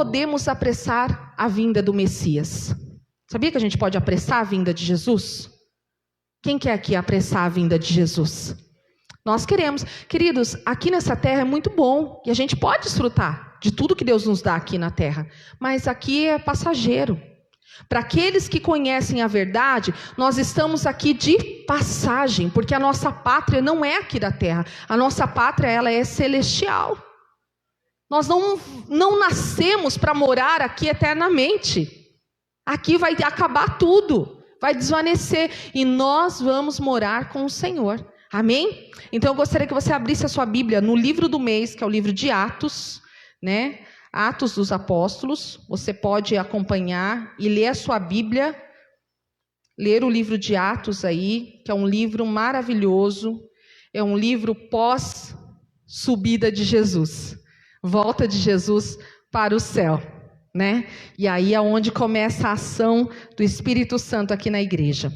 podemos apressar a vinda do Messias? Sabia que a gente pode apressar a vinda de Jesus? Quem quer aqui apressar a vinda de Jesus? Nós queremos. Queridos, aqui nessa terra é muito bom e a gente pode desfrutar de tudo que Deus nos dá aqui na terra, mas aqui é passageiro. Para aqueles que conhecem a verdade, nós estamos aqui de passagem, porque a nossa pátria não é aqui da terra, a nossa pátria ela é celestial. Nós não nascemos para morar aqui eternamente. Aqui vai acabar tudo, vai desvanecer e nós vamos morar com o Senhor. Amém? Então eu gostaria que você abrisse a sua Bíblia no livro do mês, que é o livro de Atos, né? Atos dos Apóstolos. Você pode acompanhar e ler a sua Bíblia, ler o livro de Atos aí, que é um livro maravilhoso, é um livro pós-subida de Jesus, volta de Jesus para o céu, né? E aí é onde começa a ação do Espírito Santo aqui na igreja.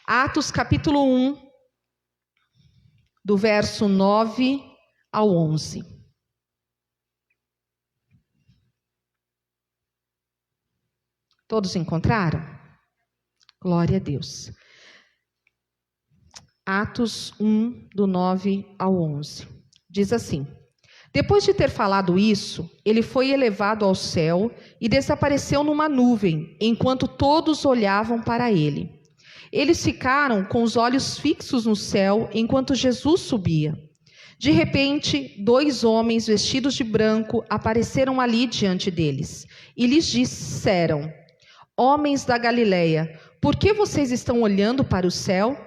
Atos capítulo 1, do verso 9 ao 11. Todos encontraram? Glória a Deus. Atos 1, do 9 ao 11. Diz assim: depois de ter falado isso, ele foi elevado ao céu e desapareceu numa nuvem, enquanto todos olhavam para ele. Eles ficaram com os olhos fixos no céu enquanto Jesus subia. De repente, 2 homens vestidos de branco apareceram ali diante deles e lhes disseram: homens da Galileia, por que vocês estão olhando para o céu?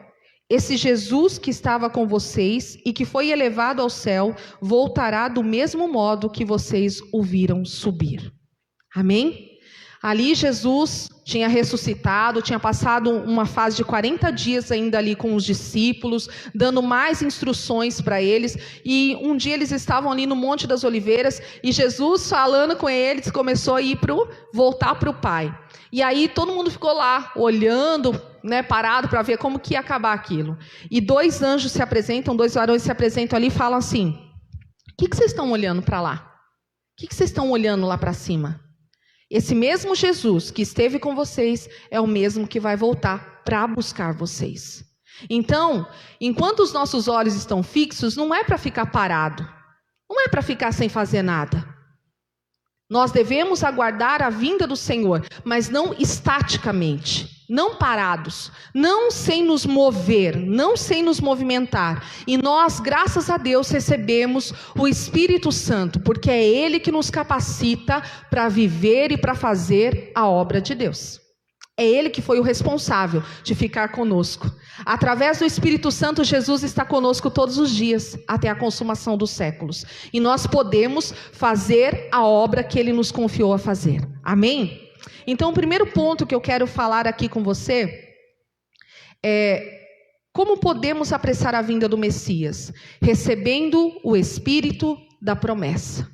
Esse Jesus que estava com vocês e que foi elevado ao céu voltará do mesmo modo que vocês o viram subir. Amém? Ali Jesus tinha ressuscitado, tinha passado uma fase de 40 dias ainda ali com os discípulos, dando mais instruções para eles. E um dia eles estavam ali no Monte das Oliveiras e Jesus falando com eles começou a voltar para o Pai. E aí todo mundo ficou lá olhando, né, parado para ver como que ia acabar aquilo. E 2 anjos se apresentam, 2 varões se apresentam ali e falam assim: o que vocês estão olhando para lá? O que vocês estão olhando lá para cima? Esse mesmo Jesus que esteve com vocês é o mesmo que vai voltar para buscar vocês. Então, enquanto os nossos olhos estão fixos, não é para ficar parado, não é para ficar sem fazer nada. Nós devemos aguardar a vinda do Senhor, mas não estaticamente, não parados, não sem nos mover, não sem nos movimentar. E nós, graças a Deus, recebemos o Espírito Santo, porque é Ele que nos capacita para viver e para fazer a obra de Deus. É Ele que foi o responsável de ficar conosco. Através do Espírito Santo, Jesus está conosco todos os dias, até a consumação dos séculos. E nós podemos fazer a obra que Ele nos confiou a fazer. Amém? Então, o primeiro ponto que eu quero falar aqui com você é como podemos apressar a vinda do Messias? Recebendo o Espírito da promessa.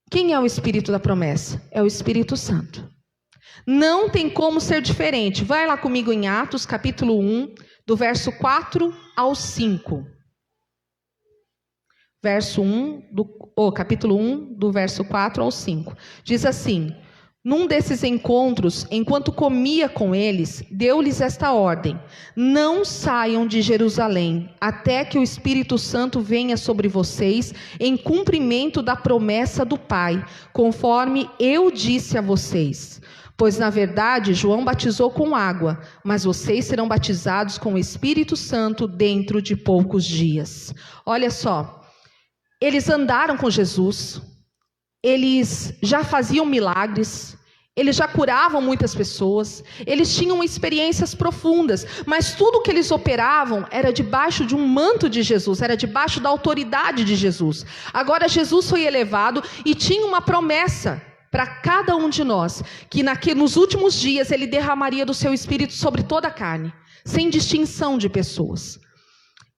Quem é o Espírito da promessa? É o Espírito Santo. Não tem como ser diferente. Vai lá comigo em Atos, capítulo 1, do verso 4 ao 5. Capítulo 1, do verso 4 ao 5. Diz assim: num desses encontros, enquanto comia com eles, deu-lhes esta ordem: não saiam de Jerusalém, até que o Espírito Santo venha sobre vocês, em cumprimento da promessa do Pai, conforme eu disse a vocês. Pois, na verdade, João batizou com água, mas vocês serão batizados com o Espírito Santo dentro de poucos dias. Olha só, eles andaram com Jesus, eles já faziam milagres, eles já curavam muitas pessoas, eles tinham experiências profundas, mas tudo que eles operavam era debaixo de um manto de Jesus, era debaixo da autoridade de Jesus. Agora Jesus foi elevado e tinha uma promessa para cada um de nós, que nos últimos dias Ele derramaria do seu Espírito sobre toda a carne, sem distinção de pessoas.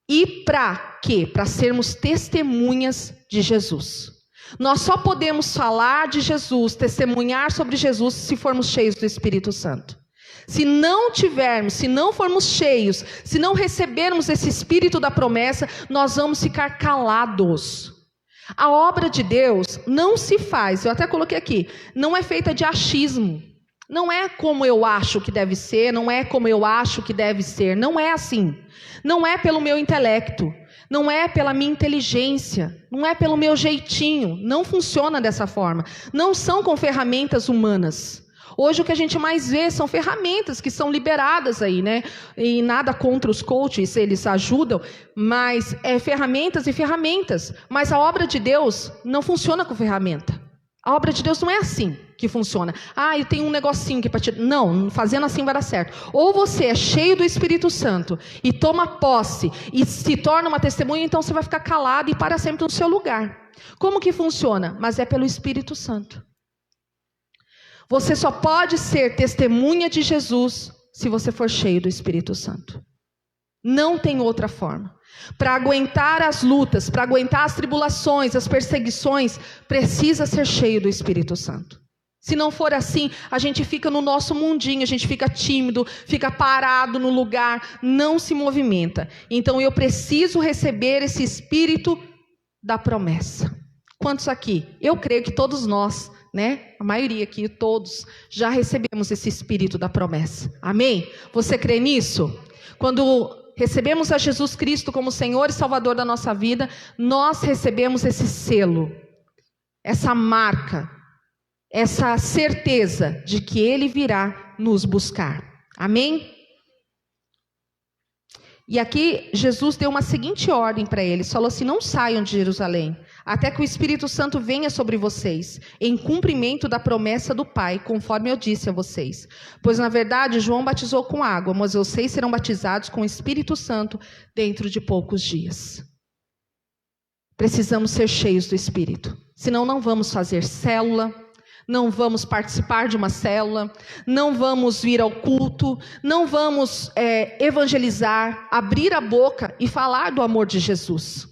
E para quê? Para sermos testemunhas de Jesus. Nós só podemos falar de Jesus, testemunhar sobre Jesus, se formos cheios do Espírito Santo. Se não tivermos, se não formos cheios, se não recebermos esse Espírito da promessa, nós vamos ficar calados. A obra de Deus não se faz, eu até coloquei aqui, não é feita de achismo. Não é como eu acho que deve ser, não é como eu acho que deve ser, não é assim. Não é pelo meu intelecto, não é pela minha inteligência, não é pelo meu jeitinho, não funciona dessa forma. Não são com ferramentas humanas. Hoje o que a gente mais vê são ferramentas que são liberadas aí, né? E nada contra os coaches, eles ajudam, mas é ferramentas e ferramentas. Mas a obra de Deus não funciona com ferramenta. A obra de Deus não é assim que funciona. Ah, eu tenho um negocinho aqui para te... Não, fazendo assim vai dar certo. Ou você é cheio do Espírito Santo e toma posse e se torna uma testemunha, então você vai ficar calado e para sempre no seu lugar. Como que funciona? Mas é pelo Espírito Santo. Você só pode ser testemunha de Jesus se você for cheio do Espírito Santo. Não tem outra forma. Para aguentar as lutas, para aguentar as tribulações, as perseguições, precisa ser cheio do Espírito Santo. Se não for assim, a gente fica no nosso mundinho, a gente fica tímido, fica parado no lugar, não se movimenta. Então eu preciso receber esse Espírito da promessa. Quantos aqui? Eu creio que todos nós, né? A maioria aqui, todos, já recebemos esse Espírito da promessa. Amém? Você crê nisso? Quando recebemos a Jesus Cristo como Senhor e Salvador da nossa vida, nós recebemos esse selo, essa marca, essa certeza de que Ele virá nos buscar. Amém? E aqui Jesus deu uma seguinte ordem para eles, falou assim: não saiam de Jerusalém, até que o Espírito Santo venha sobre vocês, em cumprimento da promessa do Pai, conforme eu disse a vocês. Pois na verdade João batizou com água, mas vocês serão batizados com o Espírito Santo dentro de poucos dias. Precisamos ser cheios do Espírito, senão não vamos fazer célula, não vamos participar de uma célula, não vamos vir ao culto, não vamos evangelizar, abrir a boca e falar do amor de Jesus.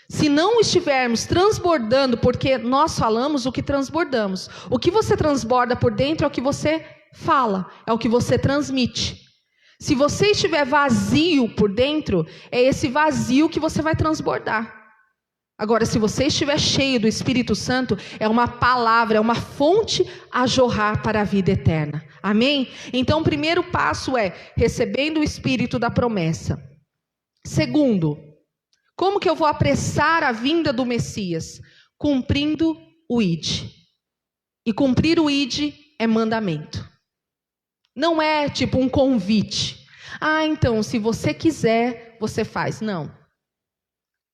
Se não estivermos transbordando, porque nós falamos o que transbordamos. O que você transborda por dentro é o que você fala, é o que você transmite. Se você estiver vazio por dentro, é esse vazio que você vai transbordar. Agora, se você estiver cheio do Espírito Santo, é uma palavra, é uma fonte a jorrar para a vida eterna. Amém? Então, o primeiro passo é recebendo o Espírito da promessa. Segundo, como que eu vou apressar a vinda do Messias? Cumprindo o ID. E cumprir o ID é mandamento. Não é tipo um convite. Ah, então, se você quiser, você faz. Não.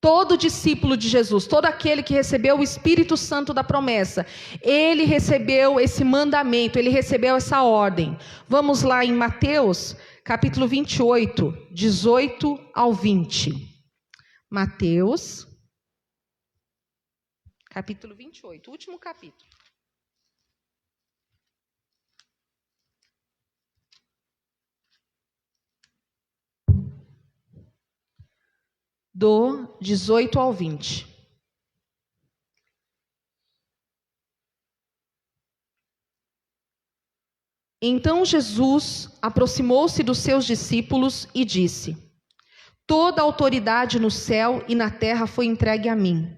Todo discípulo de Jesus, todo aquele que recebeu o Espírito Santo da promessa, ele recebeu esse mandamento, ele recebeu essa ordem. Vamos lá em Mateus, capítulo 28, 18 ao 20. Mateus, capítulo 28, último capítulo. Do 18 ao 20. Então Jesus aproximou-se dos seus discípulos e disse: toda a autoridade no céu e na terra foi entregue a mim.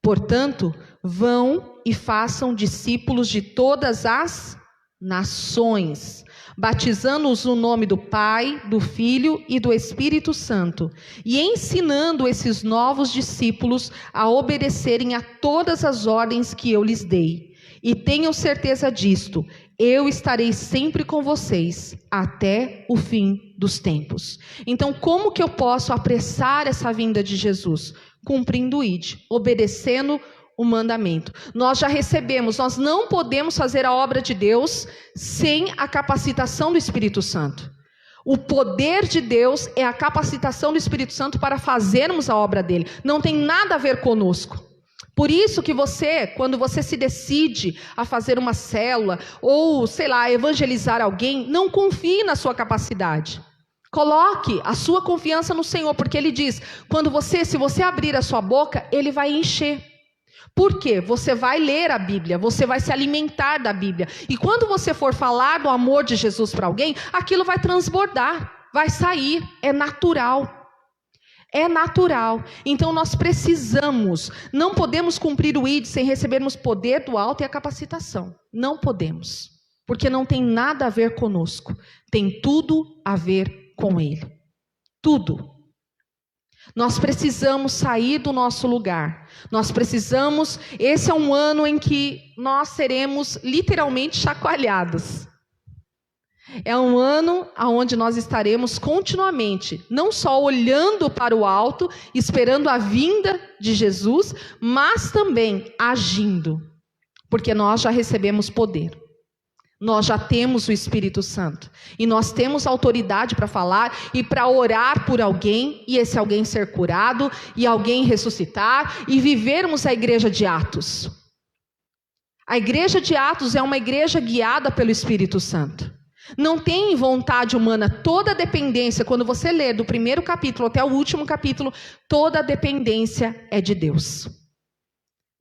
Portanto, vão e façam discípulos de todas as nações, batizando-os no nome do Pai, do Filho e do Espírito Santo, e ensinando esses novos discípulos a obedecerem a todas as ordens que eu lhes dei. E tenham certeza disto, eu estarei sempre com vocês até o fim dos tempos. Então, como que eu posso apressar essa vinda de Jesus? Cumprindo o ID, obedecendo o mandamento. Nós já recebemos, nós não podemos fazer a obra de Deus sem a capacitação do Espírito Santo. O poder de Deus é a capacitação do Espírito Santo para fazermos a obra dele. Não tem nada a ver conosco. Por isso que você, quando você se decide a fazer uma célula ou, sei lá, evangelizar alguém, não confie na sua capacidade. Coloque a sua confiança no Senhor, porque Ele diz, se você abrir a sua boca, Ele vai encher. Por quê? Você vai ler a Bíblia, você vai se alimentar da Bíblia. E quando você for falar do amor de Jesus para alguém, aquilo vai transbordar, vai sair, é natural. É natural. Então nós precisamos, não podemos cumprir o ID sem recebermos poder do alto e a capacitação. Não podemos. Porque não tem nada a ver conosco. Tem tudo a ver com Ele. Tudo. Nós precisamos sair do nosso lugar. Nós precisamos, esse é um ano em que nós seremos literalmente chacoalhados. É um ano onde nós estaremos continuamente, não só olhando para o alto, esperando a vinda de Jesus, mas também agindo, porque nós já recebemos poder. Nós já temos o Espírito Santo e nós temos autoridade para falar e para orar por alguém, e esse alguém ser curado, e alguém ressuscitar, e vivermos a igreja de Atos. A igreja de Atos é uma igreja guiada pelo Espírito Santo. Não tem vontade humana, toda a dependência, quando você lê do primeiro capítulo até o último capítulo, toda a dependência é de Deus.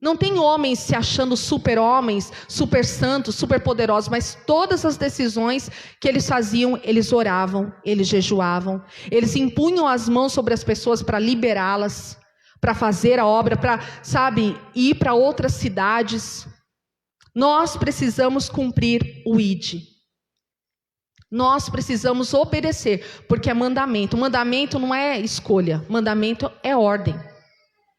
Não tem homens se achando super homens, super santos, super poderosos, mas todas as decisões que eles faziam, eles oravam, eles jejuavam, eles impunham as mãos sobre as pessoas para liberá-las, para fazer a obra, para, ir para outras cidades. Nós precisamos cumprir o ID. Nós precisamos obedecer, porque é mandamento. Mandamento não é escolha, mandamento é ordem.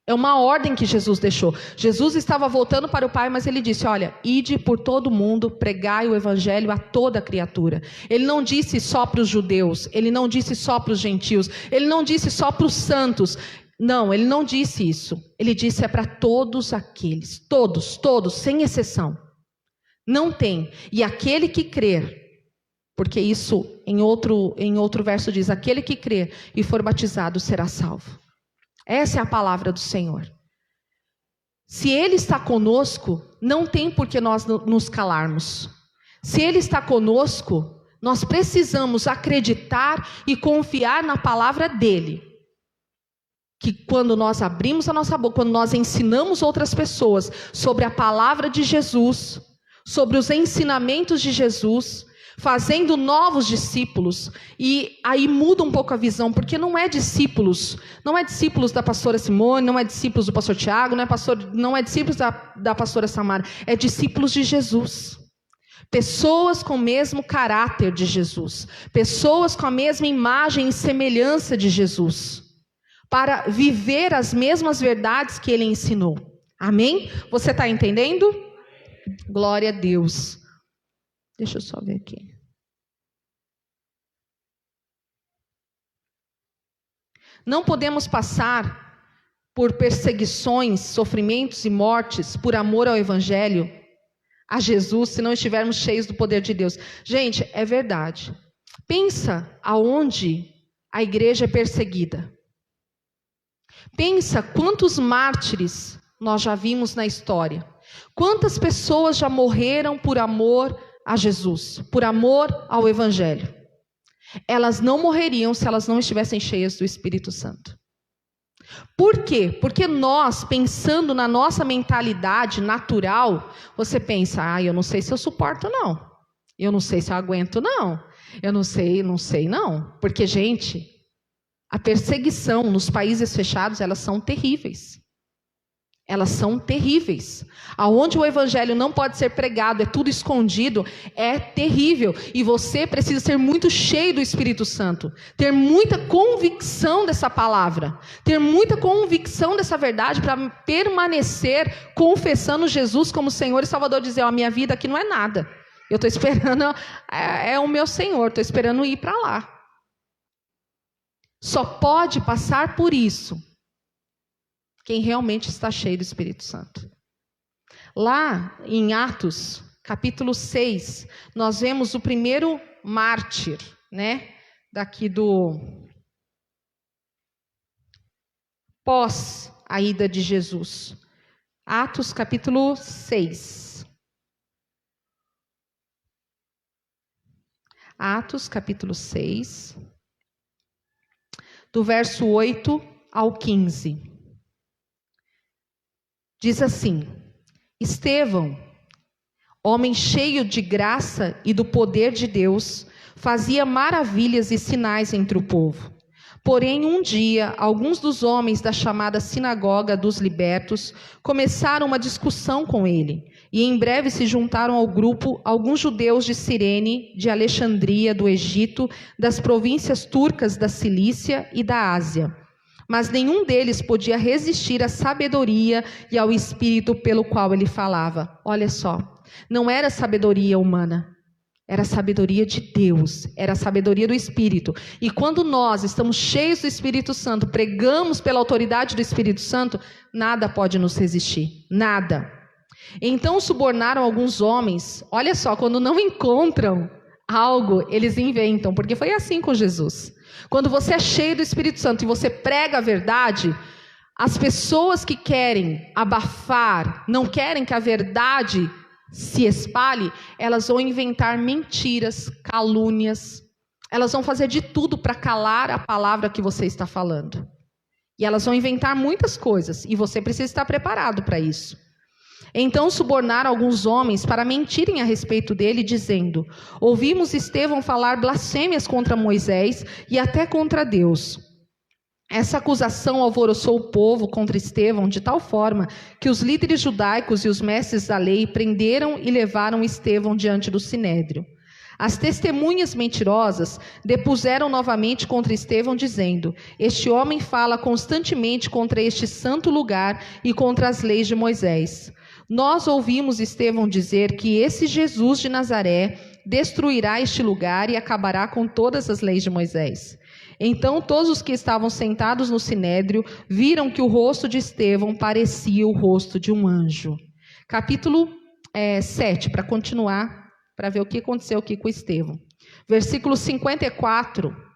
É uma ordem que Jesus deixou. Jesus estava voltando para o Pai, mas ele disse, olha, ide por todo mundo, pregai o evangelho a toda criatura. Ele não disse só para os judeus, ele não disse só para os gentios, ele não disse só para os santos. Não, ele não disse isso. Ele disse é para todos aqueles, todos, sem exceção. Não tem. E aquele que crer, porque isso em outro verso diz, aquele que crer e for batizado será salvo. Essa é a palavra do Senhor. Se Ele está conosco, não tem por que nós nos calarmos. Se Ele está conosco, nós precisamos acreditar e confiar na palavra dEle. Que quando nós abrimos a nossa boca, quando nós ensinamos outras pessoas sobre a palavra de Jesus, sobre os ensinamentos de Jesus, fazendo novos discípulos, e aí muda um pouco a visão, porque não é discípulos da pastora Simone, não é discípulos do pastor Tiago, não é discípulos da pastora Samara, é discípulos de Jesus. Pessoas com o mesmo caráter de Jesus, pessoas com a mesma imagem e semelhança de Jesus, para viver as mesmas verdades que Ele ensinou. Amém? Você está entendendo? Glória a Deus. Deixa eu só ver aqui. Não podemos passar por perseguições, sofrimentos e mortes por amor ao Evangelho, a Jesus, se não estivermos cheios do poder de Deus. Gente, é verdade. Pensa aonde a igreja é perseguida. Pensa quantos mártires nós já vimos na história. Quantas pessoas já morreram por amor a Jesus, por amor ao Evangelho. Elas não morreriam se elas não estivessem cheias do Espírito Santo. Por quê? Porque nós, pensando na nossa mentalidade natural, você pensa, eu não sei se eu suporto não. Eu não sei se eu aguento não. Eu não sei não. Porque, gente, a perseguição nos países fechados, elas são terríveis. Elas são terríveis. Aonde o evangelho não pode ser pregado, é tudo escondido, é terrível. E você precisa ser muito cheio do Espírito Santo. Ter muita convicção dessa palavra. Ter muita convicção dessa verdade para permanecer confessando Jesus como Senhor e Salvador. Dizer, a minha vida aqui não é nada. Eu estou esperando, é o meu Senhor, estou esperando ir para lá. Só pode passar por isso quem realmente está cheio do Espírito Santo. Lá em Atos, capítulo 6, nós vemos o primeiro mártir, daqui do pós a ida de Jesus. Atos, capítulo 6. Atos, capítulo 6, do verso 8 ao 15. Diz assim: Estevão, homem cheio de graça e do poder de Deus, fazia maravilhas e sinais entre o povo. Porém, um dia, alguns dos homens da chamada Sinagoga dos Libertos começaram uma discussão com ele. E em breve se juntaram ao grupo alguns judeus de Cirene, de Alexandria, do Egito, das províncias turcas da Cilícia e da Ásia. Mas nenhum deles podia resistir à sabedoria e ao espírito pelo qual ele falava. Olha só, não era sabedoria humana. Era a sabedoria de Deus, era a sabedoria do Espírito. E quando nós estamos cheios do Espírito Santo, pregamos pela autoridade do Espírito Santo, nada pode nos resistir, nada. Então subornaram alguns homens, olha só, quando não encontram algo, eles inventam, porque foi assim com Jesus. Quando você é cheio do Espírito Santo e você prega a verdade, as pessoas que querem abafar, não querem que a verdade se espalhe, elas vão inventar mentiras, calúnias, elas vão fazer de tudo para calar a palavra que você está falando. E elas vão inventar muitas coisas, e você precisa estar preparado para isso. Então subornaram alguns homens para mentirem a respeito dele, dizendo: ouvimos Estevão falar blasfêmias contra Moisés e até contra Deus. Essa acusação alvoroçou o povo contra Estevão de tal forma que os líderes judaicos e os mestres da lei prenderam e levaram Estevão diante do sinédrio. As testemunhas mentirosas depuseram novamente contra Estevão, dizendo: este homem fala constantemente contra este santo lugar e contra as leis de Moisés. Nós ouvimos Estevão dizer que esse Jesus de Nazaré destruirá este lugar e acabará com todas as leis de Moisés. Então todos os que estavam sentados no sinédrio viram que o rosto de Estevão parecia o rosto de um anjo. Capítulo 7, para continuar, para ver o que aconteceu aqui com Estevão. Versículo 54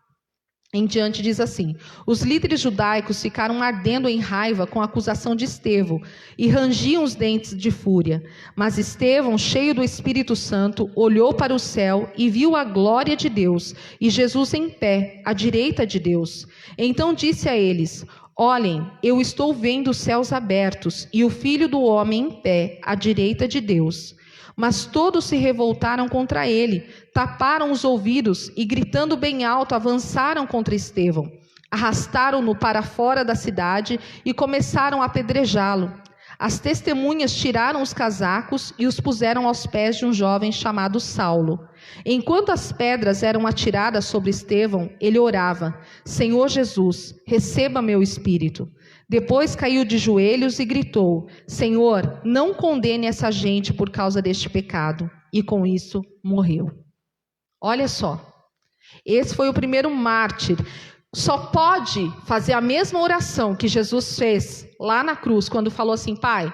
em diante diz assim: os líderes judaicos ficaram ardendo em raiva com a acusação de Estevão e rangiam os dentes de fúria. Mas Estevão, cheio do Espírito Santo, olhou para o céu e viu a glória de Deus e Jesus em pé, à direita de Deus. Então disse a eles: olhem, eu estou vendo os céus abertos e o Filho do Homem em pé, à direita de Deus. Mas todos se revoltaram contra ele, taparam os ouvidos e, gritando bem alto, avançaram contra Estevão. Arrastaram-no para fora da cidade e começaram a apedrejá-lo. As testemunhas tiraram os casacos e os puseram aos pés de um jovem chamado Saulo. Enquanto as pedras eram atiradas sobre Estevão, ele orava: Senhor Jesus, receba meu espírito. Depois caiu de joelhos e gritou: Senhor, não condene essa gente por causa deste pecado. E com isso morreu. Olha só, esse foi o primeiro mártir. Só pode fazer a mesma oração que Jesus fez lá na cruz, quando falou assim: Pai,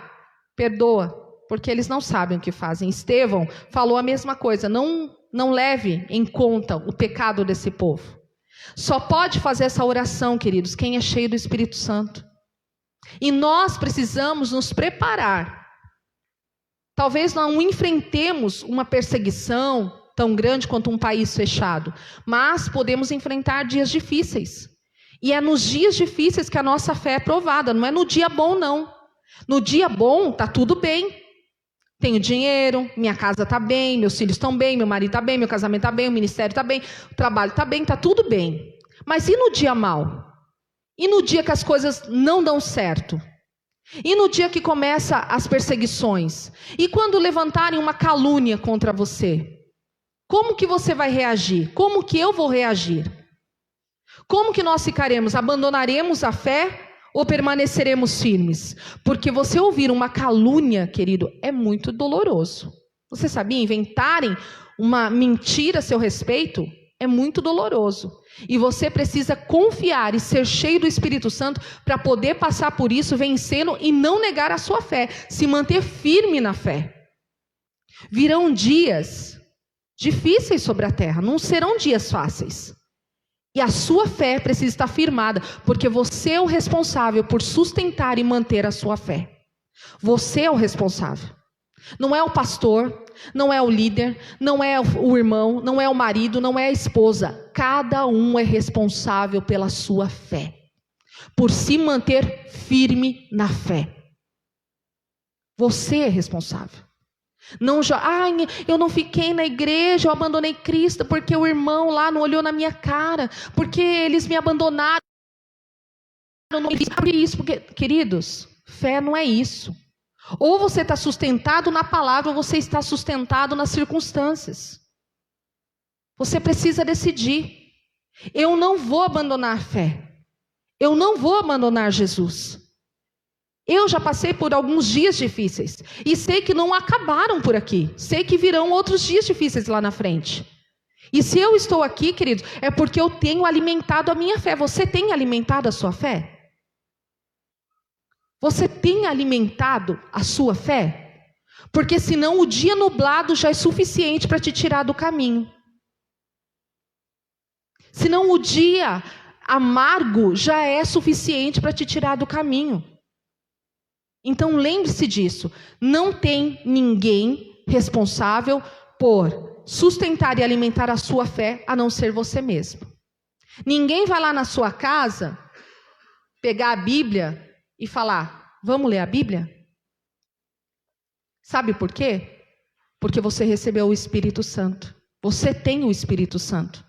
perdoa, porque eles não sabem o que fazem. Estevão falou a mesma coisa: não leve em conta o pecado desse povo. Só pode fazer essa oração, queridos, quem é cheio do Espírito Santo. E nós precisamos nos preparar. Talvez não enfrentemos uma perseguição tão grande quanto um país fechado, mas podemos enfrentar dias difíceis. E é nos dias difíceis que a nossa fé é provada, não é no dia bom, não. No dia bom, está tudo bem. Tenho dinheiro, minha casa está bem, meus filhos estão bem, meu marido está bem, meu casamento está bem, o ministério está bem, o trabalho está bem, está tudo bem. Mas e no dia mau? E no dia que as coisas não dão certo? E no dia que começam as perseguições? E quando levantarem uma calúnia contra você? Como que você vai reagir? Como que eu vou reagir? Como que nós ficaremos? Abandonaremos a fé ou permaneceremos firmes? Porque você ouvir uma calúnia, querido, é muito doloroso. Você sabia? Inventarem uma mentira a seu respeito é muito doloroso. E você precisa confiar e ser cheio do Espírito Santo para poder passar por isso, vencendo e não negar a sua fé. Se manter firme na fé. Virão dias difíceis sobre a terra, não serão dias fáceis. E a sua fé precisa estar firmada, porque você é o responsável por sustentar e manter a sua fé. Você é o responsável. Não é o pastor, não é o líder, não é o irmão, não é o marido, não é a esposa. Cada um é responsável pela sua fé, por se manter firme na fé. Você é responsável. Não, eu não fiquei na igreja, eu abandonei Cristo porque o irmão lá não olhou na minha cara, porque eles me abandonaram. Porque, queridos, fé não é isso. Ou você está sustentado na palavra, ou você está sustentado nas circunstâncias. Você precisa decidir. Eu não vou abandonar a fé. Eu não vou abandonar Jesus. Eu já passei por alguns dias difíceis. E sei que não acabaram por aqui. Sei que virão outros dias difíceis lá na frente. E se eu estou aqui, queridos, é porque eu tenho alimentado a minha fé. Você tem alimentado a sua fé? Você tem alimentado a sua fé? Porque senão o dia nublado já é suficiente para te tirar do caminho. Senão o dia amargo já é suficiente para te tirar do caminho. Então lembre-se disso. Não tem ninguém responsável por sustentar e alimentar a sua fé a não ser você mesmo. Ninguém vai lá na sua casa pegar a Bíblia e falar, vamos ler a Bíblia? Sabe por quê? Porque você recebeu o Espírito Santo. Você tem o Espírito Santo.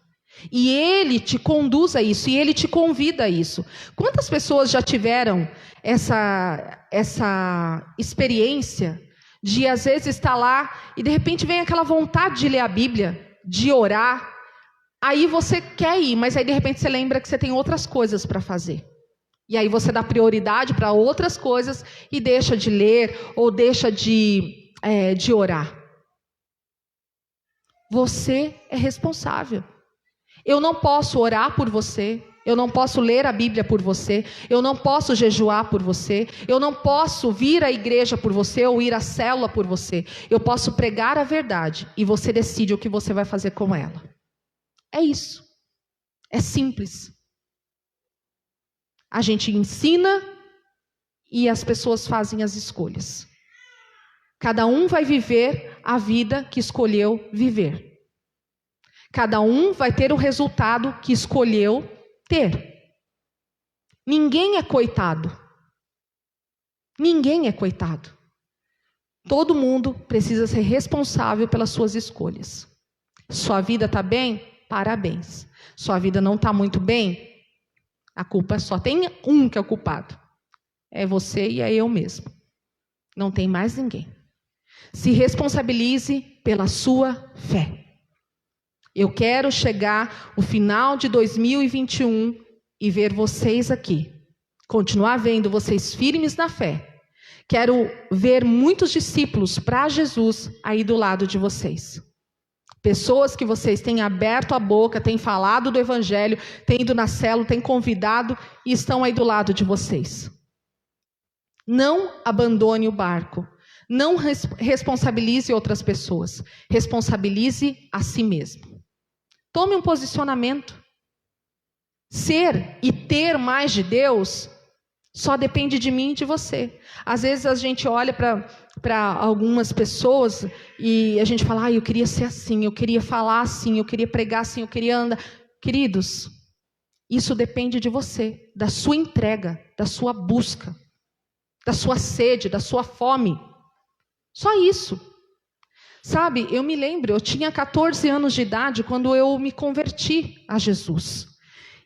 E Ele te conduz a isso, e Ele te convida a isso. Quantas pessoas já tiveram essa experiência de às vezes estar lá e de repente vem aquela vontade de ler a Bíblia, de orar. Aí você quer ir, mas aí de repente você lembra que você tem outras coisas para fazer. E aí você dá prioridade para outras coisas e deixa de ler ou deixa de orar. Você é responsável. Eu não posso orar por você. Eu não posso ler a Bíblia por você. Eu não posso jejuar por você. Eu não posso vir à igreja por você ou ir à célula por você. Eu posso pregar a verdade e você decide o que você vai fazer com ela. É isso. É simples. A gente ensina e as pessoas fazem as escolhas. Cada um vai viver a vida que escolheu viver. Cada um vai ter o resultado que escolheu ter. Ninguém é coitado. Ninguém é coitado. Todo mundo precisa ser responsável pelas suas escolhas. Sua vida está bem? Parabéns. Sua vida não está muito bem? A culpa só tem um que é o culpado. É você e é eu mesmo. Não tem mais ninguém. Se responsabilize pela sua fé. Eu quero chegar no final de 2021 e ver vocês aqui. Continuar vendo vocês firmes na fé. Quero ver muitos discípulos para Jesus aí do lado de vocês. Pessoas que vocês têm aberto a boca, têm falado do Evangelho, têm ido na célula, têm convidado e estão aí do lado de vocês. Não abandone o barco. Não responsabilize outras pessoas. Responsabilize a si mesmo. Tome um posicionamento. Ser e ter mais de Deus só depende de mim e de você. Às vezes a gente olha para algumas pessoas e a gente fala, eu queria ser assim, eu queria falar assim, eu queria pregar assim, eu queria andar. Queridos, isso depende de você, da sua entrega, da sua busca, da sua sede, da sua fome. Só isso. Sabe, eu me lembro, eu tinha 14 anos de idade quando eu me converti a Jesus.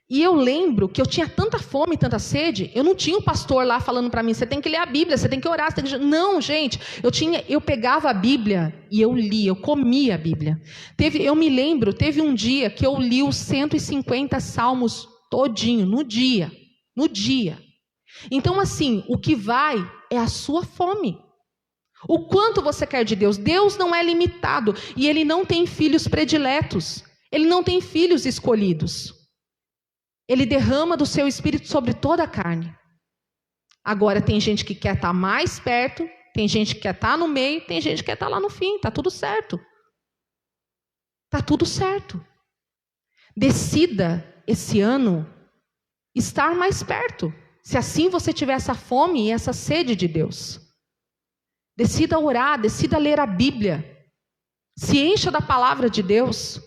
E eu lembro que eu tinha tanta fome, tanta sede, eu não tinha um pastor lá falando para mim, você tem que ler a Bíblia, você tem que orar, você tem que... Não, gente, eu pegava a Bíblia e eu lia, eu comia a Bíblia. Eu me lembro, teve um dia que eu li os 150 salmos todinho, no dia. Então assim, o que vai é a sua fome. O quanto você quer de Deus. Deus não é limitado e Ele não tem filhos prediletos. Ele não tem filhos escolhidos. Ele derrama do seu Espírito sobre toda a carne. Agora tem gente que quer estar mais perto, tem gente que quer estar no meio, tem gente que quer estar lá no fim. Está tudo certo. Está tudo certo. Decida esse ano estar mais perto. Se assim você tiver essa fome e essa sede de Deus. Decida orar, decida ler a Bíblia. Se encha da palavra de Deus.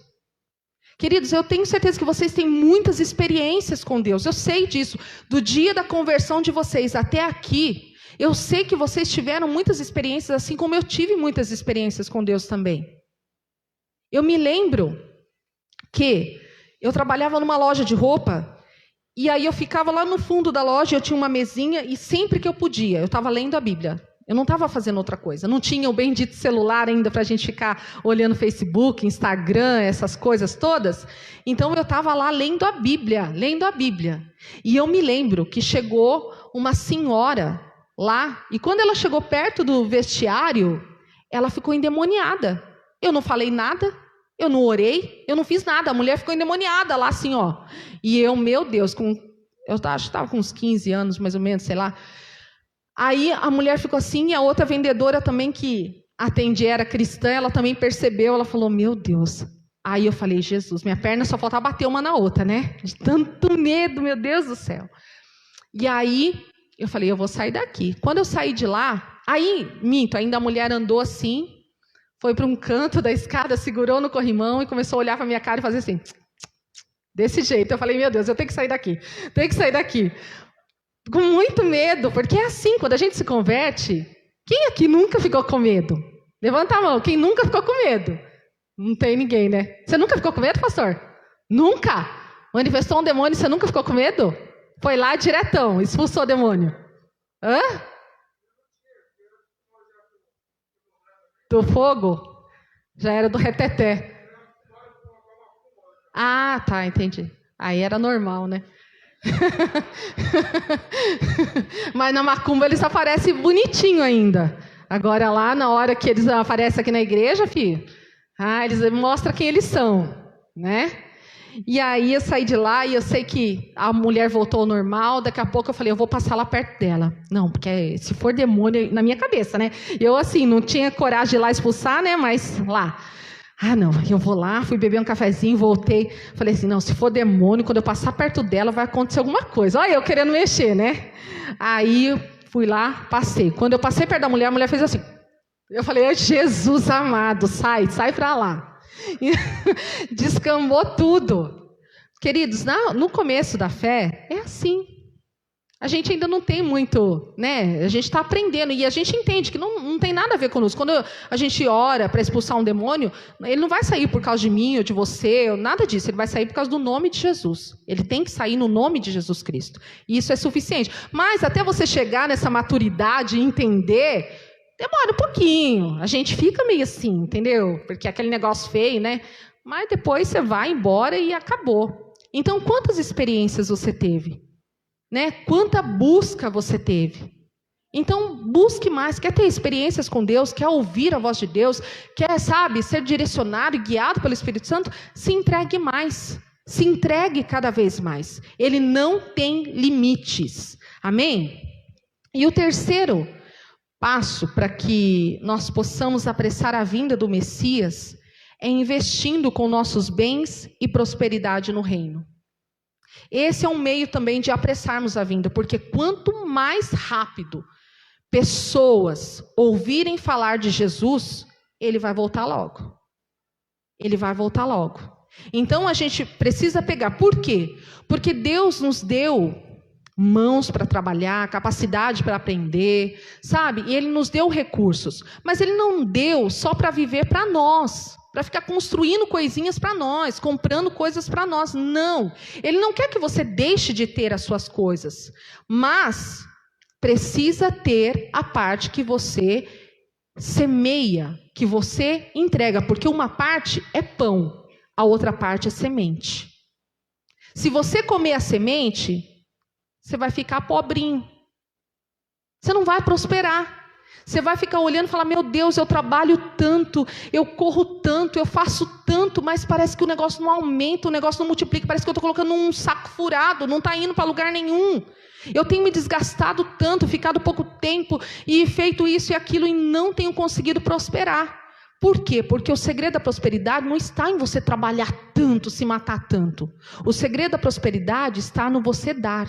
Queridos, eu tenho certeza que vocês têm muitas experiências com Deus. Eu sei disso. Do dia da conversão de vocês até aqui, eu sei que vocês tiveram muitas experiências, assim como eu tive muitas experiências com Deus também. Eu me lembro que eu trabalhava numa loja de roupa E aí eu ficava lá no fundo da loja, eu tinha uma mesinha e sempre que eu podia, eu estava lendo a Bíblia. Eu não estava fazendo outra coisa. Não tinha o bendito celular ainda para a gente ficar olhando Facebook, Instagram, essas coisas todas. Então eu estava lá lendo a Bíblia, lendo a Bíblia. E eu me lembro que chegou uma senhora lá, e quando ela chegou perto do vestiário, ela ficou endemoniada. Eu não falei nada, eu não orei, eu não fiz nada. A mulher ficou endemoniada lá assim, ó. E eu, meu Deus, eu acho que estava com uns 15 anos, mais ou menos, sei lá. Aí a mulher ficou assim, e a outra vendedora também que atendia, era cristã, ela também percebeu, ela falou, meu Deus. Aí eu falei, Jesus, minha perna só faltava bater uma na outra, né? De tanto medo, meu Deus do céu. E aí eu falei, eu vou sair daqui. Quando eu saí de lá, ainda a mulher andou assim, foi para um canto da escada, segurou no corrimão e começou a olhar para a minha cara e fazer assim, desse jeito. Eu falei, meu Deus, eu tenho que sair daqui, com muito medo, porque é assim, quando a gente se converte, quem aqui nunca ficou com medo? Levanta a mão, quem nunca ficou com medo? Não tem ninguém, né? Você nunca ficou com medo, pastor? Nunca? Manifestou um demônio e você nunca ficou com medo? Foi lá diretão, expulsou o demônio. Hã? Do fogo? Já era do reteté. Ah, tá, entendi. Aí era normal, né? Mas na macumba eles aparecem bonitinho ainda. Agora lá, na hora que eles aparecem aqui na igreja, filho, eles mostram quem eles são, né? E aí eu saí de lá e eu sei que a mulher voltou ao normal. Daqui a pouco eu falei, eu vou passar lá perto dela. Não, porque se for demônio, na minha cabeça, né? Eu assim, não tinha coragem de ir lá expulsar, né? Mas lá... não, eu vou lá, fui beber um cafezinho, voltei, falei assim, não, se for demônio, quando eu passar perto dela, vai acontecer alguma coisa. Olha eu querendo mexer, né? Aí, fui lá, passei. Quando eu passei perto da mulher, a mulher fez assim. Eu falei, Jesus amado, sai pra lá. E descambou tudo. Queridos, no começo da fé, é assim. A gente ainda não tem muito, né? A gente está aprendendo e a gente entende que não tem nada a ver conosco. Quando a gente ora para expulsar um demônio, ele não vai sair por causa de mim ou de você, ou nada disso. Ele vai sair por causa do nome de Jesus. Ele tem que sair no nome de Jesus Cristo. E isso é suficiente. Mas até você chegar nessa maturidade e entender, demora um pouquinho. A gente fica meio assim, entendeu? Porque é aquele negócio feio, né? Mas depois você vai embora e acabou. Então, quantas experiências você teve? Né? Quanta busca você teve? Então, busque mais. Quer ter experiências com Deus? Quer ouvir a voz de Deus? Quer, ser direcionado e guiado pelo Espírito Santo? Se entregue mais. Se entregue cada vez mais. Ele não tem limites. Amém? E o terceiro passo para que nós possamos apressar a vinda do Messias é investindo com nossos bens e prosperidade no reino. Esse é um meio também de apressarmos a vinda, porque quanto mais rápido pessoas ouvirem falar de Jesus, ele vai voltar logo. Ele vai voltar logo. Então a gente precisa pegar. Por quê? Porque Deus nos deu mãos para trabalhar, capacidade para aprender, E Ele nos deu recursos. Mas Ele não deu só para viver para nós, para ficar construindo coisinhas para nós, comprando coisas para nós. Não. Ele não quer que você deixe de ter as suas coisas, mas precisa ter a parte que você semeia, que você entrega, porque uma parte é pão, a outra parte é semente. Se você comer a semente, você vai ficar pobrinho. Você não vai prosperar. Você vai ficar olhando e falar, meu Deus, eu trabalho tanto, eu corro tanto, eu faço tanto, mas parece que o negócio não aumenta, o negócio não multiplica, parece que eu estou colocando um saco furado, não está indo para lugar nenhum. Eu tenho me desgastado tanto, ficado pouco tempo e feito isso e aquilo e não tenho conseguido prosperar. Por quê? Porque o segredo da prosperidade não está em você trabalhar tanto, se matar tanto. O segredo da prosperidade está no você dar.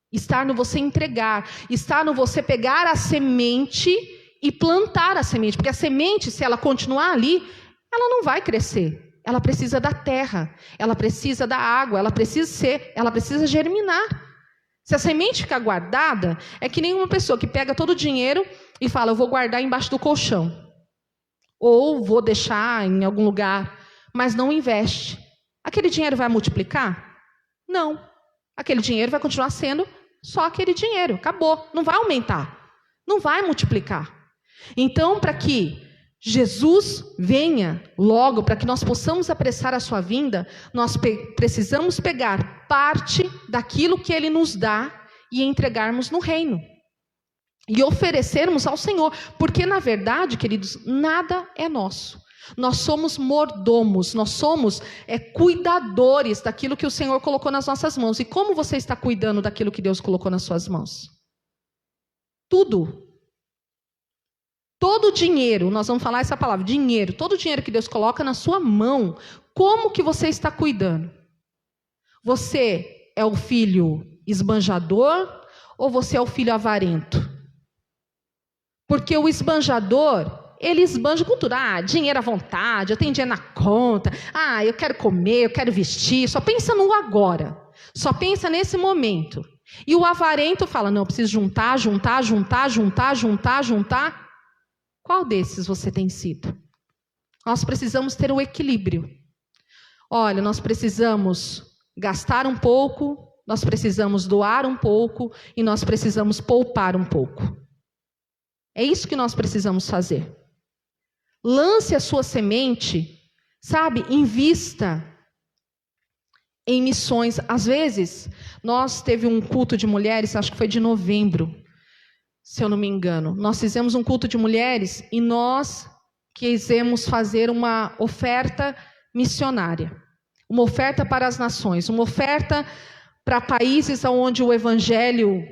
Está no você entregar, está no você pegar a semente e plantar a semente, porque a semente, se ela continuar ali, ela não vai crescer, ela precisa da terra, ela precisa da água, ela precisa germinar. Se a semente ficar guardada, é que nem uma pessoa que pega todo o dinheiro e fala, eu vou guardar embaixo do colchão, ou vou deixar em algum lugar, mas não investe. Aquele dinheiro vai multiplicar? Não. Aquele dinheiro vai continuar sendo só aquele dinheiro, acabou, não vai aumentar, não vai multiplicar. Então, para que Jesus venha logo, para que nós possamos apressar a sua vinda, nós precisamos pegar parte daquilo que Ele nos dá e entregarmos no reino. E oferecermos ao Senhor, porque na verdade, queridos, nada é nosso. Nós somos mordomos, nós somos cuidadores daquilo que o Senhor colocou nas nossas mãos. E como você está cuidando daquilo que Deus colocou nas suas mãos? Tudo. Todo dinheiro, nós vamos falar essa palavra, dinheiro, todo o dinheiro que Deus coloca na sua mão, como que você está cuidando? Você é o filho esbanjador ou você é o filho avarento? Porque o esbanjador, ele esbanja com tudo. Dinheiro à vontade, eu tenho dinheiro na conta. Eu quero comer, eu quero vestir. Só pensa no agora. Só pensa nesse momento. E o avarento fala, não, eu preciso juntar. Qual desses você tem sido? Nós precisamos ter um equilíbrio. Olha, nós precisamos gastar um pouco, nós precisamos doar um pouco e nós precisamos poupar um pouco. É isso que nós precisamos fazer. Lance a sua semente, sabe? Invista em missões. Às vezes, nós teve um culto de mulheres, acho que foi de novembro, se eu não me engano. Nós fizemos um culto de mulheres e nós quisemos fazer uma oferta missionária. Uma oferta para as nações, uma oferta para países onde o evangelho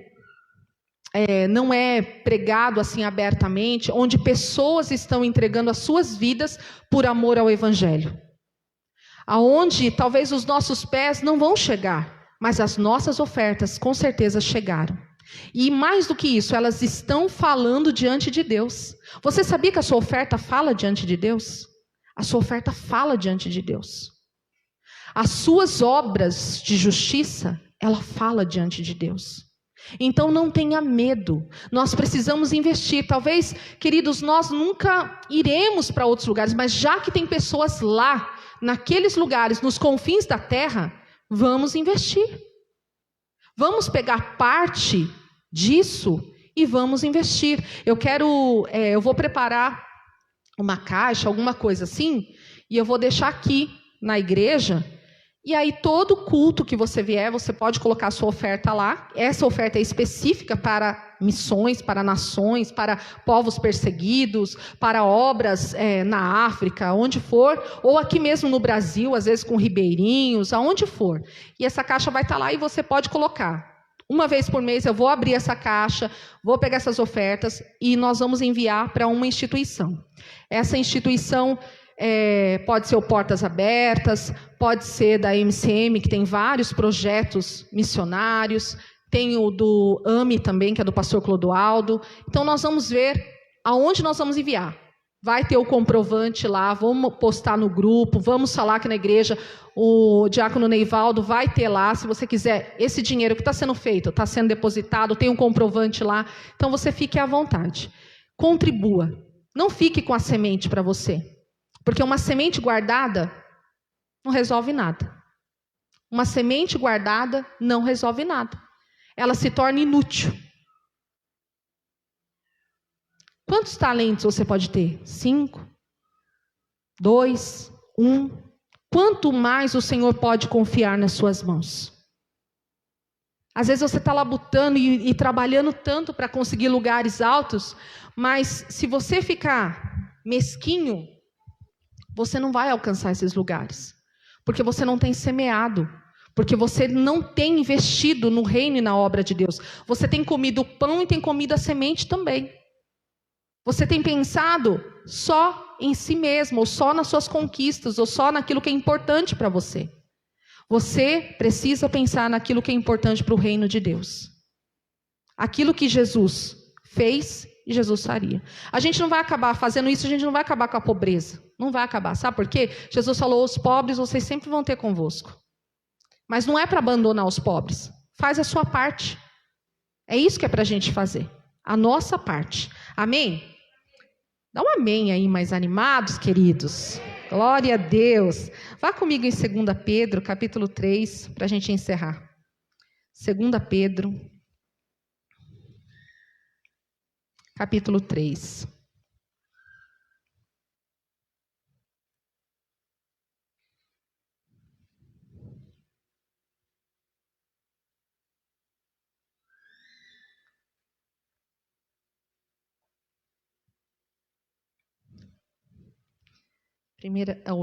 não é pregado assim abertamente, onde pessoas estão entregando as suas vidas por amor ao evangelho. Aonde talvez os nossos pés não vão chegar, mas as nossas ofertas com certeza chegaram. E mais do que isso, elas estão falando diante de Deus. Você sabia que a sua oferta fala diante de Deus? A sua oferta fala diante de Deus. As suas obras de justiça, ela fala diante de Deus. Então não tenha medo, nós precisamos investir. Talvez, queridos, nós nunca iremos para outros lugares, mas já que tem pessoas lá, naqueles lugares, nos confins da terra, vamos investir. Vamos pegar parte disso e vamos investir. Eu vou preparar uma caixa, alguma coisa assim, e eu vou deixar aqui na igreja. E aí todo culto que você vier, você pode colocar a sua oferta lá. Essa oferta é específica para missões, para nações, para povos perseguidos, para obras na África, onde for, ou aqui mesmo no Brasil, às vezes com ribeirinhos, aonde for. E essa caixa vai estar lá e você pode colocar. Uma vez por mês eu vou abrir essa caixa, vou pegar essas ofertas e nós vamos enviar para uma instituição. Essa instituição pode ser o Portas Abertas, pode ser da MCM, que tem vários projetos missionários, tem o do AME também, que é do pastor Clodoaldo. Então nós vamos ver aonde nós vamos enviar. Vai ter o comprovante lá, vamos postar no grupo, vamos falar aqui na igreja, o diácono Neivaldo vai ter lá, se você quiser, esse dinheiro que está sendo feito, está sendo depositado, tem um comprovante lá, então você fique à vontade. Contribua, não fique com a semente para você. Porque uma semente guardada não resolve nada. Uma semente guardada não resolve nada. Ela se torna inútil. Quantos talentos você pode ter? 5? 2? 1? Quanto mais o Senhor pode confiar nas suas mãos? Às vezes você está labutando e trabalhando tanto para conseguir lugares altos, mas se você ficar mesquinho, você não vai alcançar esses lugares, porque você não tem semeado, porque você não tem investido no reino e na obra de Deus. Você tem comido o pão e tem comido a semente também. Você tem pensado só em si mesmo, ou só nas suas conquistas, ou só naquilo que é importante para você. Você precisa pensar naquilo que é importante para o reino de Deus. Aquilo que Jesus fez e Jesus faria. A gente não vai acabar fazendo isso, a gente não vai acabar com a pobreza. Não vai acabar, sabe por quê? Jesus falou, os pobres vocês sempre vão ter convosco. Mas não é para abandonar os pobres. Faz a sua parte. É isso que é para a gente fazer. A nossa parte. Amém? Dá um amém aí mais animados, queridos. Glória a Deus. Vá comigo em 2 Pedro, capítulo 3, para a gente encerrar. 2 Pedro, capítulo 3.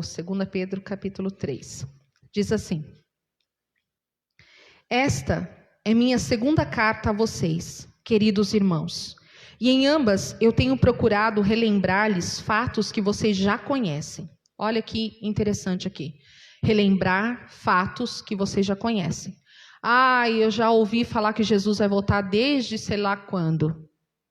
Segunda Pedro, capítulo 3. Diz assim: Esta é minha segunda carta a vocês, queridos irmãos, e em ambas eu tenho procurado relembrar-lhes fatos que vocês já conhecem. Olha que interessante aqui. Relembrar fatos que vocês já conhecem. Eu já ouvi falar que Jesus vai voltar desde sei lá quando.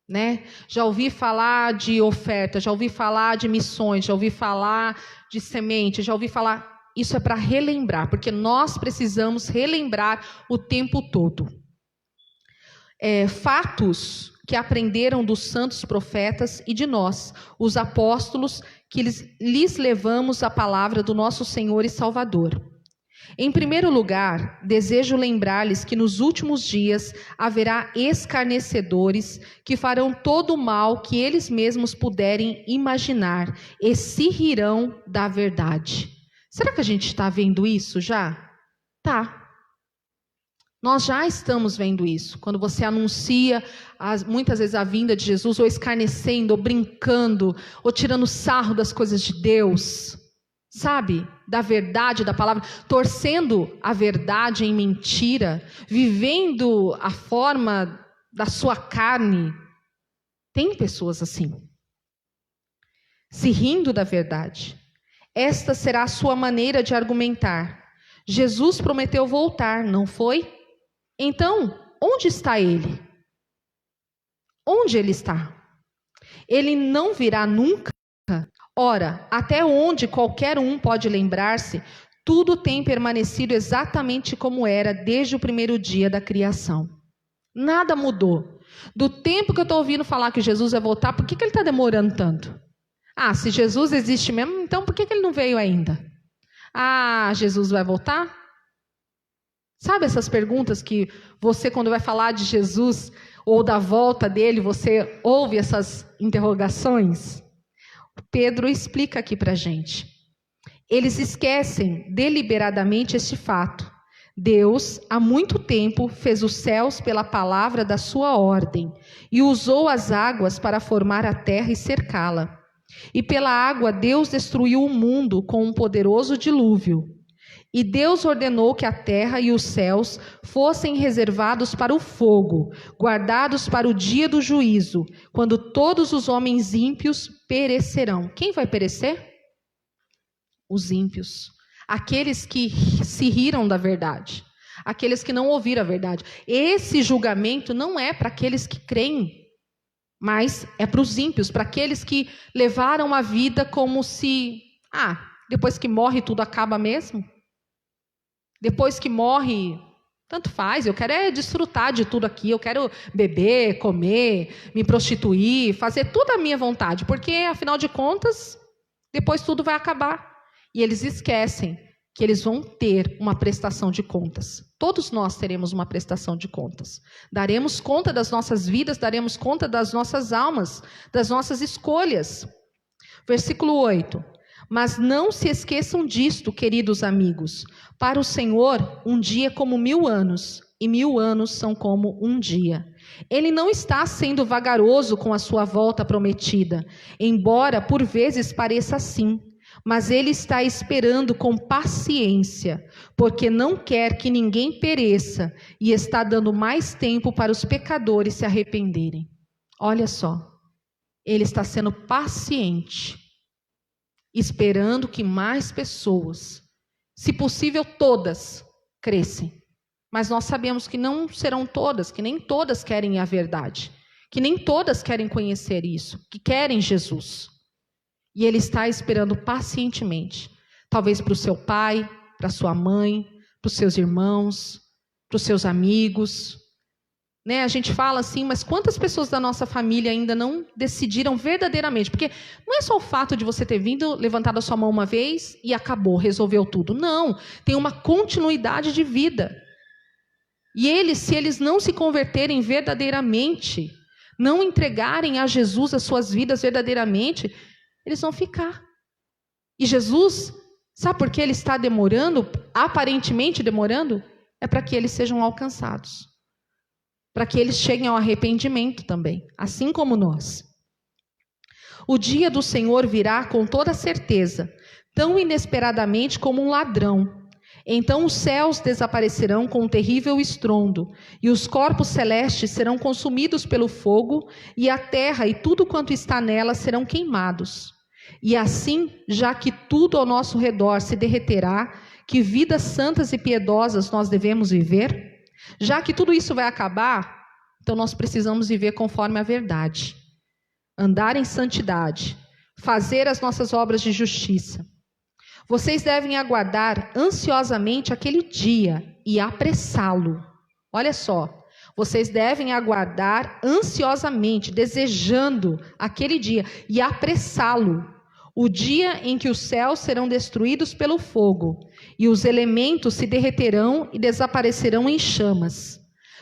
Né? Já ouvi falar de oferta, já ouvi falar de missões, já ouvi falar de semente, já ouvi falar. Isso é para relembrar, porque nós precisamos relembrar o tempo todo. Fatos que aprenderam dos santos profetas e de nós, os apóstolos, que lhes levamos a palavra do nosso Senhor e Salvador. Em primeiro lugar, desejo lembrar-lhes que nos últimos dias haverá escarnecedores que farão todo o mal que eles mesmos puderem imaginar e se rirão da verdade. Será que a gente está vendo isso já? Tá. Nós já estamos vendo isso. Quando você anuncia, muitas vezes, a vinda de Jesus, ou escarnecendo, ou brincando, ou tirando sarro das coisas de Deus, sabe? Da verdade, da palavra, torcendo a verdade em mentira, vivendo a forma da sua carne. Tem pessoas assim. Se rindo da verdade. Esta será a sua maneira de argumentar. Jesus prometeu voltar, não foi? Então, onde está ele? Onde ele está? Ele não virá nunca? Ora, até onde qualquer um pode lembrar-se, tudo tem permanecido exatamente como era desde o primeiro dia da criação. Nada mudou. Do tempo que eu estou ouvindo falar que Jesus vai voltar, por que ele está demorando tanto? Se Jesus existe mesmo, então por que ele não veio ainda? Jesus vai voltar? Sabe essas perguntas que você, quando vai falar de Jesus ou da volta dele, você ouve essas interrogações? Pedro explica aqui para a gente. Eles esquecem deliberadamente este fato. Deus, há muito tempo, fez os céus pela palavra da sua ordem e usou as águas para formar a terra e cercá-la. E pela água Deus destruiu o mundo com um poderoso dilúvio. E Deus ordenou que a terra e os céus fossem reservados para o fogo, guardados para o dia do juízo, quando todos os homens ímpios perecerão. Quem vai perecer? Os ímpios. Aqueles que se riram da verdade. Aqueles que não ouviram a verdade. Esse julgamento não é para aqueles que creem, mas é para os ímpios, para aqueles que levaram a vida como se, depois que morre tudo acaba mesmo. Depois que morre, tanto faz, eu quero desfrutar de tudo aqui, eu quero beber, comer, me prostituir, fazer tudo à minha vontade, porque afinal de contas, depois tudo vai acabar. E eles esquecem que eles vão ter uma prestação de contas. Todos nós teremos uma prestação de contas. Daremos conta das nossas vidas, daremos conta das nossas almas, das nossas escolhas. Versículo 8. Mas não se esqueçam disto, queridos amigos. Para o Senhor, um dia é como 1000 anos, e 1000 anos são como um dia. Ele não está sendo vagaroso com a sua volta prometida, embora por vezes pareça assim. Mas ele está esperando com paciência, porque não quer que ninguém pereça, e está dando mais tempo para os pecadores se arrependerem. Olha só, ele está sendo paciente, esperando que mais pessoas, se possível todas, cresçam. Mas nós sabemos que não serão todas, que nem todas querem a verdade, que nem todas querem conhecer isso, que querem Jesus. E ele está esperando pacientemente, talvez para o seu pai, para a sua mãe, para os seus irmãos, para os seus amigos. A gente fala assim, mas quantas pessoas da nossa família ainda não decidiram verdadeiramente? Porque não é só o fato de você ter vindo, levantado a sua mão uma vez e acabou, resolveu tudo. Não, tem uma continuidade de vida. E eles, se eles não se converterem verdadeiramente, não entregarem a Jesus as suas vidas verdadeiramente, eles vão ficar. E Jesus, sabe por que ele está demorando, aparentemente demorando? É para que eles sejam alcançados. Para que eles cheguem ao arrependimento também, assim como nós. O dia do Senhor virá com toda certeza, tão inesperadamente como um ladrão. Então os céus desaparecerão com um terrível estrondo, e os corpos celestes serão consumidos pelo fogo, e a terra e tudo quanto está nela serão queimados. E assim, já que tudo ao nosso redor se derreterá, que vidas santas e piedosas nós devemos viver? Já que tudo isso vai acabar, então nós precisamos viver conforme a verdade. Andar em santidade, fazer as nossas obras de justiça. Vocês devem aguardar ansiosamente aquele dia e apressá-lo. Olha só, vocês devem aguardar ansiosamente, desejando aquele dia e apressá-lo. O dia em que os céus serão destruídos pelo fogo e os elementos se derreterão e desaparecerão em chamas.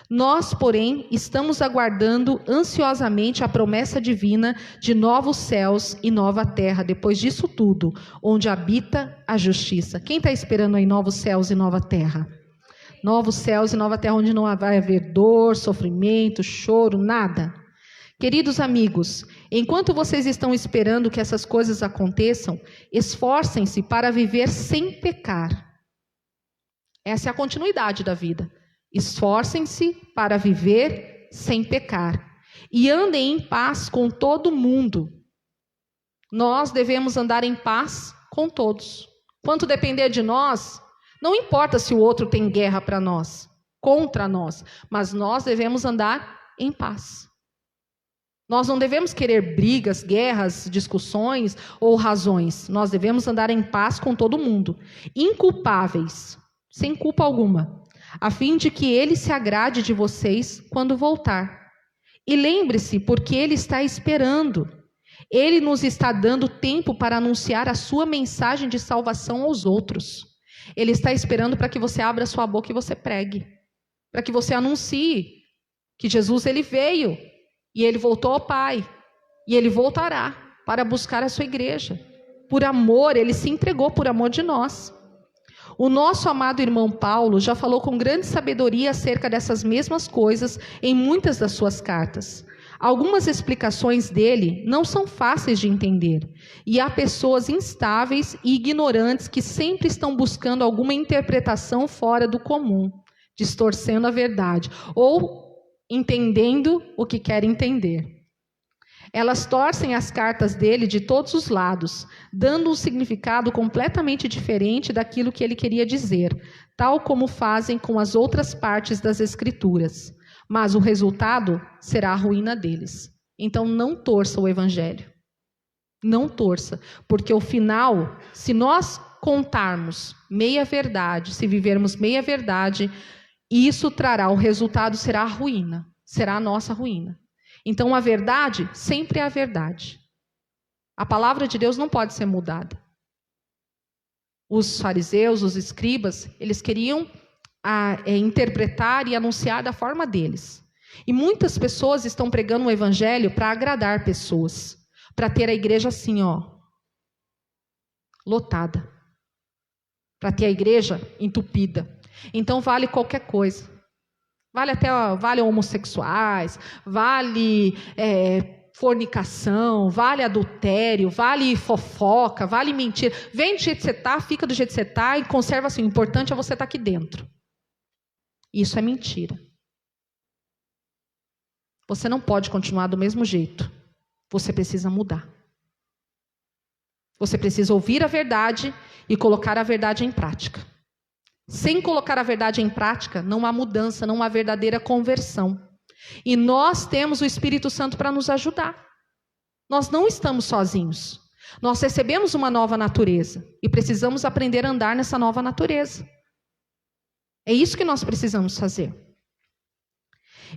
Nós, porém, estamos aguardando ansiosamente a promessa divina de novos céus e nova terra, depois disso tudo, onde habita a justiça. Quem está esperando aí novos céus e nova terra? Novos céus e nova terra, onde não vai haver dor, sofrimento, choro, nada. Queridos amigos, enquanto vocês estão esperando que essas coisas aconteçam, esforcem-se para viver sem pecar. Essa é a continuidade da vida. Esforcem-se para viver sem pecar e andem em paz com todo mundo. Nós devemos andar em paz com todos. Quanto depender de nós, não importa se o outro tem guerra para nós, contra nós, mas nós devemos andar em paz. Nós não devemos querer brigas, guerras, discussões ou razões. Nós devemos andar em paz com todo mundo, inculpáveis, sem culpa alguma, a fim de que ele se agrade de vocês quando voltar. E lembre-se, porque ele está esperando. Ele nos está dando tempo para anunciar a sua mensagem de salvação aos outros. Ele está esperando para que você abra sua boca e você pregue. Para que você anuncie que Jesus ele veio e ele voltou ao Pai. E ele voltará para buscar a sua igreja. Por amor, ele se entregou por amor de nós. O nosso amado irmão Paulo já falou com grande sabedoria acerca dessas mesmas coisas em muitas das suas cartas. Algumas explicações dele não são fáceis de entender, e há pessoas instáveis e ignorantes que sempre estão buscando alguma interpretação fora do comum, distorcendo a verdade, ou entendendo o que querem entender. Elas torcem as cartas dele de todos os lados, dando um significado completamente diferente daquilo que ele queria dizer, tal como fazem com as outras partes das Escrituras. Mas o resultado será a ruína deles. Então não torça o Evangelho. Não torça, porque o final, se nós contarmos meia verdade, se vivermos meia verdade, isso trará, o resultado será a ruína, será a nossa ruína. Então, a verdade sempre é a verdade. A palavra de Deus não pode ser mudada. Os fariseus, os escribas, eles queriam interpretar e anunciar da forma deles. E muitas pessoas estão pregando o evangelho para agradar pessoas, para ter a igreja assim, lotada. Para ter a igreja entupida. Então, vale qualquer coisa. Vale homossexuais, vale fornicação, vale adultério, vale fofoca, vale mentira. Vem do jeito que você está, fica do jeito que você está e conserva assim. O importante é você estar aqui dentro. Isso é mentira. Você não pode continuar do mesmo jeito. Você precisa mudar. Você precisa ouvir a verdade e colocar a verdade em prática. Sem colocar a verdade em prática, não há mudança, não há verdadeira conversão. E nós temos o Espírito Santo para nos ajudar. Nós não estamos sozinhos. Nós recebemos uma nova natureza e precisamos aprender a andar nessa nova natureza. É isso que nós precisamos fazer.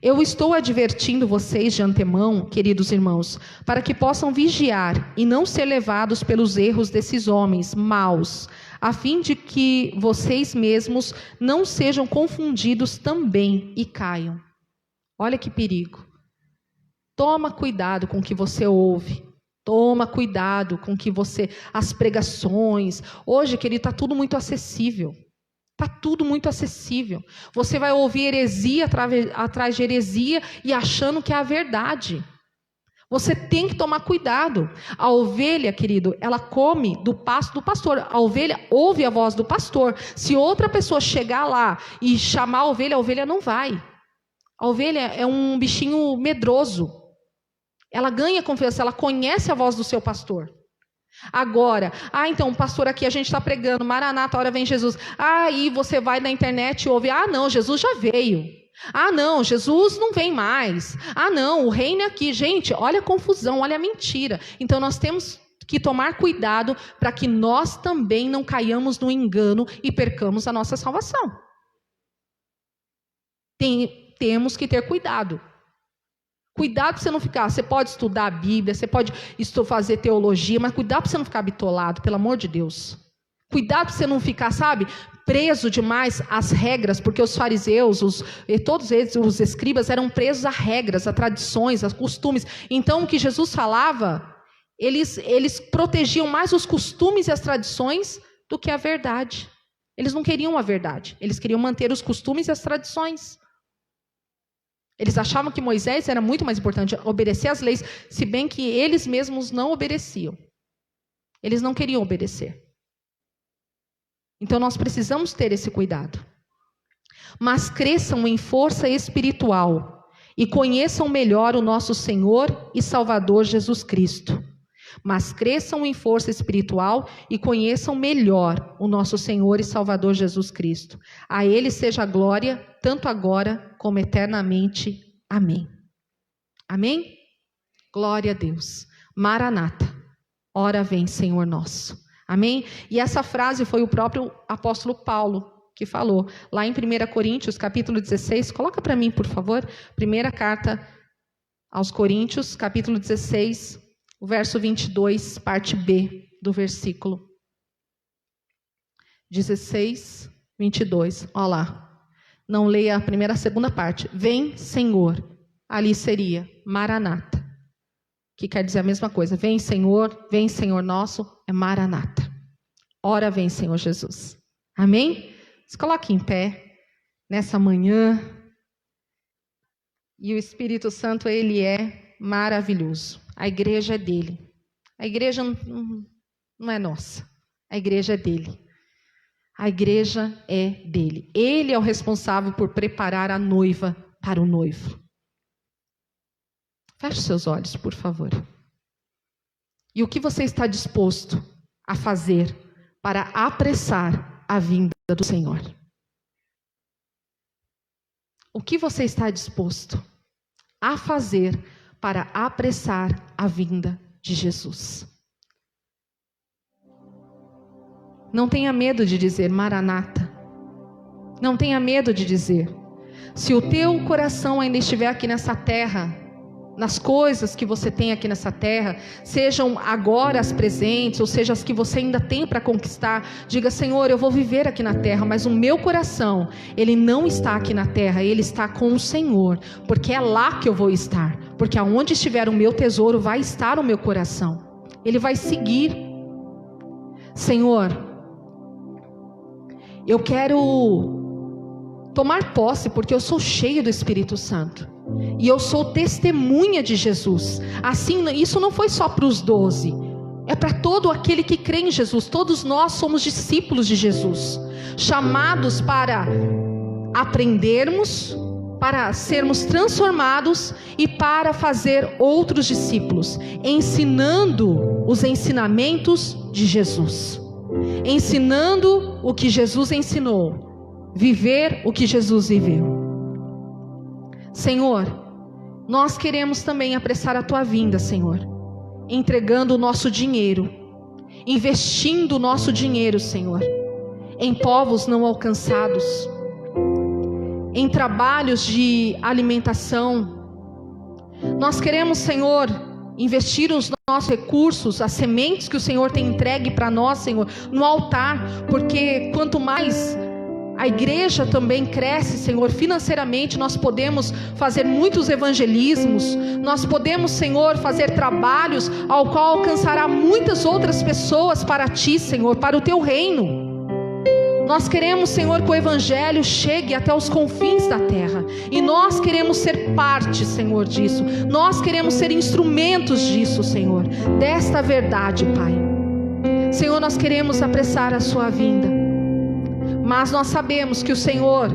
Eu estou advertindo vocês de antemão, queridos irmãos, para que possam vigiar e não ser levados pelos erros desses homens maus, a fim de que vocês mesmos não sejam confundidos também e caiam. Olha que perigo. Toma cuidado com o que você ouve. Toma cuidado com que as pregações. Hoje, querido, está tudo muito acessível. Está tudo muito acessível. Você vai ouvir heresia atrás de heresia e achando que é a verdade. Você tem que tomar cuidado. A ovelha, querido, ela come do pasto do pastor. A ovelha ouve a voz do pastor. Se outra pessoa chegar lá e chamar a ovelha não vai. A ovelha é um bichinho medroso. Ela ganha confiança, ela conhece a voz do seu pastor. Agora, então o pastor aqui, a gente está pregando, Maranata, a hora vem Jesus. Aí você vai na internet e ouve, não, Jesus já veio. Não, Jesus não vem mais. Não, o reino é aqui. Gente, olha a confusão, olha a mentira. Então nós temos que tomar cuidado para que nós também não caiamos no engano e percamos a nossa salvação. Temos que ter cuidado. Cuidado para você não ficar, você pode estudar a Bíblia, você pode fazer teologia, mas cuidado para você não ficar bitolado, pelo amor de Deus. Cuidado para você não ficar, preso demais às regras, porque os fariseus, todos eles, os escribas, eram presos a regras, a tradições, a costumes. Então, o que Jesus falava, eles protegiam mais os costumes e as tradições do que a verdade. Eles não queriam a verdade, eles queriam manter os costumes e as tradições. Eles achavam que Moisés era muito mais importante, obedecer às leis, se bem que eles mesmos não obedeciam. Eles não queriam obedecer. Então nós precisamos ter esse cuidado. Mas cresçam em força espiritual e conheçam melhor o nosso Senhor e Salvador Jesus Cristo. Mas cresçam em força espiritual e conheçam melhor o nosso Senhor e Salvador Jesus Cristo. A Ele seja a glória, tanto agora como eternamente. Amém. Amém? Glória a Deus. Maranata, ora vem, Senhor nosso. Amém? E essa frase foi o próprio apóstolo Paulo que falou, lá em 1 Coríntios, capítulo 16, coloca para mim, por favor, primeira carta aos Coríntios, capítulo 16, o verso 22, parte B do versículo 16, 22. Olha lá. Não leia a segunda parte. Vem, Senhor. Ali seria Maranata. Que quer dizer a mesma coisa. Vem, Senhor nosso, é Maranata. Ora vem, Senhor Jesus. Amém? Se coloque em pé nessa manhã. E o Espírito Santo, ele é maravilhoso. A igreja é dele. A igreja não é nossa. A igreja é dele. A igreja é dele. Ele é o responsável por preparar a noiva para o noivo. Feche seus olhos, por favor. E o que você está disposto a fazer para apressar a vinda do Senhor? O que você está disposto a fazer para apressar a vinda de Jesus? Não tenha medo de dizer Maranata. Não tenha medo de dizer. Se o teu coração ainda estiver aqui nessa terra, nas coisas que você tem aqui nessa terra, sejam agora as presentes, ou seja, as que você ainda tem para conquistar, diga: Senhor, eu vou viver aqui na terra, mas o meu coração, ele não está aqui na terra, ele está com o Senhor, porque é lá que eu vou estar, porque aonde estiver o meu tesouro, vai estar o meu coração, ele vai seguir. Senhor, eu quero tomar posse, porque eu sou cheio do Espírito Santo, e eu sou testemunha de Jesus. Assim, isso não foi só para os 12, é para todo aquele que crê em Jesus. Todos nós somos discípulos de Jesus, chamados para aprendermos, para sermos transformados e para fazer outros discípulos, ensinando os ensinamentos de Jesus, ensinando o que Jesus ensinou, viver o que Jesus viveu. Senhor, nós queremos também apressar a tua vinda, Senhor, entregando o nosso dinheiro, investindo o nosso dinheiro, Senhor, em povos não alcançados, em trabalhos de alimentação. Nós queremos, Senhor, investir os nossos recursos, as sementes que o Senhor tem entregue para nós, Senhor, no altar, porque quanto mais a igreja também cresce, Senhor, financeiramente, nós podemos fazer muitos evangelismos, nós podemos, Senhor, fazer trabalhos ao qual alcançará muitas outras pessoas para Ti, Senhor, para o Teu reino. Nós queremos, Senhor, que o Evangelho chegue até os confins da terra. E nós queremos ser parte, Senhor, disso. Nós queremos ser instrumentos disso, Senhor. Desta verdade, Pai. Senhor, nós queremos apressar a Sua vinda. Mas nós sabemos que o Senhor